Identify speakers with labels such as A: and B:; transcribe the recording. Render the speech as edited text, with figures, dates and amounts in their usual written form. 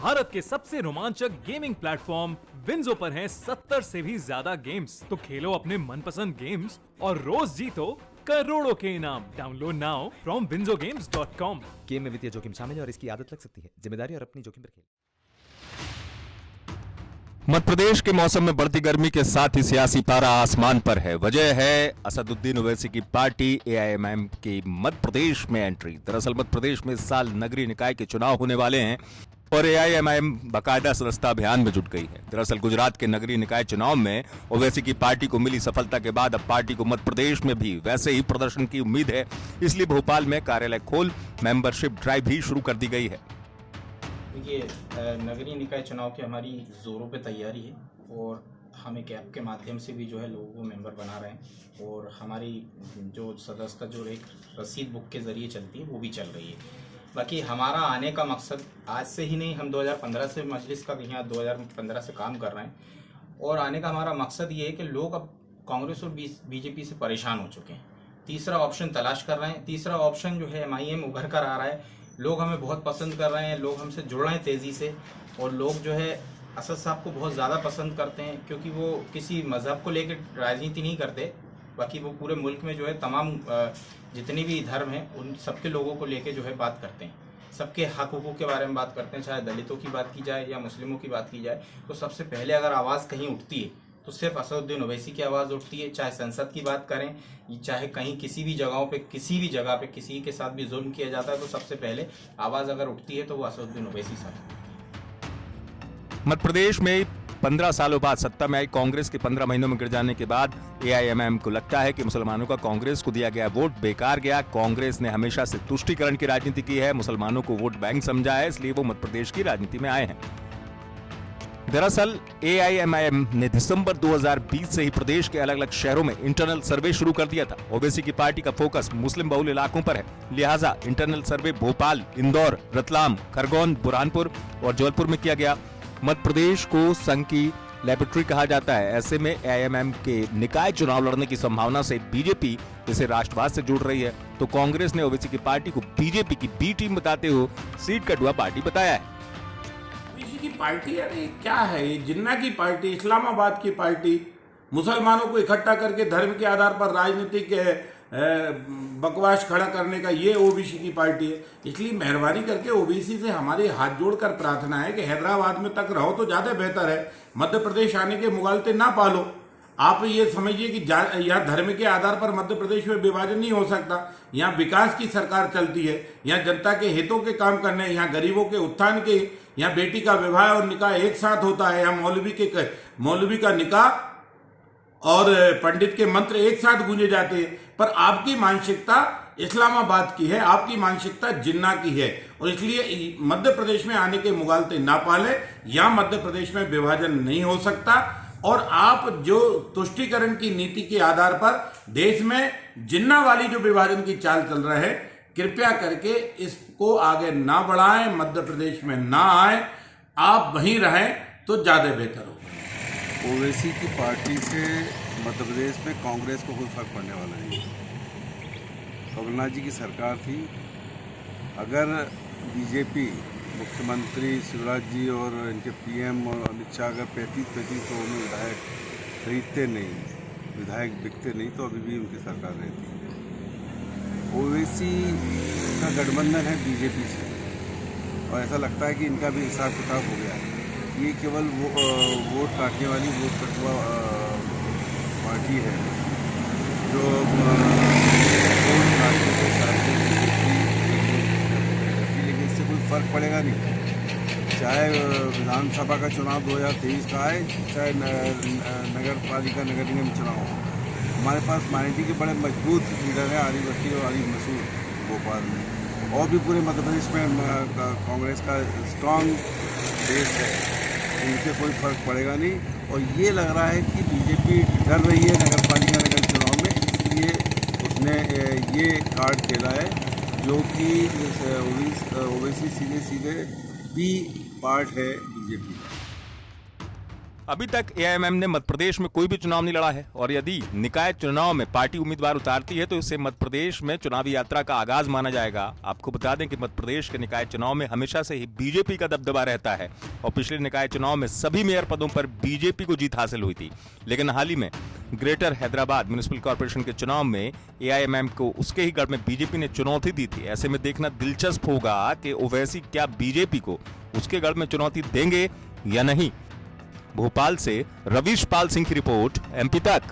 A: भारत के सबसे रोमांचक गेमिंग प्लेटफॉर्म विंजो पर हैं 70 से भी ज्यादा गेम्स। तो खेलो अपने मनपसंद गेम्स और रोज जीतो करोड़ों के इनाम। Download now from winzogames.com।
B: Game में वित्तीय जोखिम शामिल है और इसकी आदत लग सकती है। जिम्मेदारी और अपनी जोखिम पर खेल।
C: मध्य प्रदेश के मौसम में बढ़ती गर्मी के साथ ही सियासी पारा आसमान पर है। वजह है असदुद्दीन ओवैसी की पार्टी एआईएमआईएम की मध्य प्रदेश में एंट्री। दरअसल मध्य प्रदेश में इस साल नगरीय निकाय के चुनाव होने वाले हैं और एआईएमआईएम बाकायदा सदस्यता अभियान में जुट गई है। दरअसल गुजरात के नगरीय निकाय चुनाव में ओवैसी की पार्टी को मिली सफलता के बाद अब पार्टी को मध्य प्रदेश में भी वैसे ही प्रदर्शन की उम्मीद है। इसलिए भोपाल में कार्यालय खोल मेंबरशिप ड्राइव भी शुरू कर दी गई है।
D: देखिए, नगरीय निकाय चुनाव की हमारी ज़ोरों पे तैयारी है और हम एक ऐप के माध्यम से भी जो है लोगों को मेंबर बना रहे हैं और हमारी जो सदस्यता जो एक रसीद बुक के ज़रिए चलती है वो भी चल रही है। बाकी हमारा आने का मकसद आज से ही नहीं, हम 2015 से मजलिस का यहाँ 2015 से काम कर रहे हैं और आने का हमारा मकसद ये है कि लोग अब कांग्रेस और बीजेपी से परेशान हो चुके हैं। तीसरा ऑप्शन तलाश कर रहे हैं। तीसरा ऑप्शन जो है एमआईएम उभर कर आ रहा है। लोग हमें बहुत पसंद कर रहे हैं, लोग हमसे जुड़ रहे हैं तेज़ी से और लोग जो है असद साहब को बहुत ज़्यादा पसंद करते हैं क्योंकि वो किसी मज़हब को लेकर राजनीति नहीं करते। बाकी वो पूरे मुल्क में जो है तमाम जितने भी धर्म हैं उन सबके लोगों को लेके जो है बात करते हैं, सबके हक हुकूक के बारे में बात करते हैं। चाहे दलितों की बात की जाए या मुस्लिमों की बात की जाए तो सबसे पहले अगर आवाज़ कहीं उठती है तो सिर्फ असदुद्दीन ओवैसी की आवाज़ उठती है। चाहे संसद की बात करें, चाहे कहीं किसी भी जगहों पे किसी भी जगह पे किसी के साथ भी जुल्म किया जाता है तो सबसे पहले आवाज़ अगर उठती है तो वो असदुद्दीन ओवैसी साहब।
C: मध्य प्रदेश में 15 सालों बाद सत्ता में आई कांग्रेस के 15 महीनों में गिर जाने के बाद एआईएमआईएम को लगता है कि मुसलमानों का कांग्रेस को दिया गया वोट बेकार गया। कांग्रेस ने हमेशा से तुष्टीकरण की राजनीति की है, मुसलमानों को वोट बैंक समझा है, इसलिए वो मध्य प्रदेश की राजनीति में आए हैं। दरअसल एआईएमआईएम ने दिसंबर 2020 से ही प्रदेश के अलग अलग शहरों में इंटरनल सर्वे शुरू कर दिया था। ओवैसी की पार्टी का फोकस मुस्लिम बहुल इलाकों पर है, लिहाजा इंटरनल सर्वे भोपाल, इंदौर, रतलाम, खरगोन, बुरहानपुर और जबलपुर में किया गया। मध्य प्रदेश को संघ की लेबोरेटरी कहा जाता है। ऐसे में एआईएमआईएम के निकाय चुनाव लड़ने की संभावना से बीजेपी इसे राष्ट्रवाद से जुड़ रही है, तो कांग्रेस ने ओवैसी की पार्टी को बीजेपी की बी टीम बताते हुए सीट कटुआ पार्टी बताया है।
E: ओवैसी की पार्टी यानी क्या है? ये जिन्ना की पार्टी, इस्लामाबाद की पार्टी, मुसलमानों को इकट्ठा करके धर्म के आधार पर राजनीतिक बकवास खड़ा करने का ये ओबीसी की पार्टी है। इसलिए मेहरबानी करके ओबीसी से हमारी हाथ जोड़कर प्रार्थना है कि हैदराबाद में तक रहो तो ज़्यादा बेहतर है, मध्य प्रदेश आने के मुगालते ना पालो। आप ये समझिए कि यहाँ धर्म के आधार पर मध्य प्रदेश में विभाजन नहीं हो सकता। यहाँ विकास की सरकार चलती है, यहाँ जनता के हितों के काम करने, यहाँ गरीबों के उत्थान के, यहाँ बेटी का विवाह और निकाह एक साथ होता है, यहाँ मौलवी का निकाह और पंडित के मंत्र एक साथ गूंजे जाते हैं। पर आपकी मानसिकता इस्लामाबाद की है, आपकी मानसिकता जिन्ना की है और इसलिए मध्य प्रदेश में आने के मुगालते ना पाले। यहाँ मध्य प्रदेश में विभाजन नहीं हो सकता और आप जो तुष्टीकरण की नीति के आधार पर देश में जिन्ना वाली जो विभाजन की चाल चल रहा है, कृपया करके इसको आगे ना बढ़ाएं, मध्य प्रदेश में ना आए, आप वहीं रहें तो ज्यादा बेहतर होगा।
F: ओवैसी की पार्टी से मध्य प्रदेश में कांग्रेस को कोई फर्क पड़ने वाला नहीं है। कमलनाथ जी की सरकार थी, अगर बीजेपी मुख्यमंत्री शिवराज जी और इनके पीएम और अमित शाह अगर 35 तो उन्हें विधायक खरीदते नहीं, विधायक बिकते नहीं तो अभी भी उनकी सरकार रहती। ओवैसी का गठबंधन है बीजेपी से और ऐसा लगता है कि इनका भी हिसाब किताब हो गया है। ये केवल वोट काटने वाली वोट कटुआ पार्टी है जो वोट काटने के साथ लेकिन इससे कोई फर्क पड़ेगा नहीं। चाहे विधानसभा का चुनाव 2023 का आए, चाहे नगर पालिका नगर निगम चुनाव हो, हमारे पास माइनॉरिटी के बड़े मजबूत लीडर हैं, आरिफ अकील और आरिफ मसूद भोपाल में, और भी पूरे मध्य प्रदेश में कांग्रेस का स्ट्रांग बेस है, इनसे कोई फर्क पड़ेगा नहीं। और ये लग रहा है कि बीजेपी डर रही है नगर पालिका नगर चुनाव में, इसलिए उसने ये कार्ड खेला है जो कि ओवैसी सीधे बी पार्ट है बीजेपी का।
C: अभी तक एआईएमएम ने मध्य प्रदेश में कोई भी चुनाव नहीं लड़ा है और यदि निकाय चुनाव में पार्टी उम्मीदवार उतारती है तो इससे मध्य प्रदेश में चुनावी यात्रा का आगाज माना जाएगा। आपको बता दें कि मध्य प्रदेश के निकाय चुनाव में हमेशा से ही बीजेपी का दबदबा रहता है और पिछले निकाय चुनाव में सभी मेयर पदों पर बीजेपी को जीत हासिल हुई थी। लेकिन हाल ही में ग्रेटर हैदराबाद म्युनिसिपल कॉर्पोरेशन के चुनाव में एआईएमएम को उसके ही गढ़ में बीजेपी ने चुनौती दी थी। ऐसे में देखना दिलचस्प होगा कि ओवैसी क्या बीजेपी को उसके गढ़ में चुनौती देंगे या नहीं। भोपाल से रवीश पाल सिंह की रिपोर्ट, एमपी तक।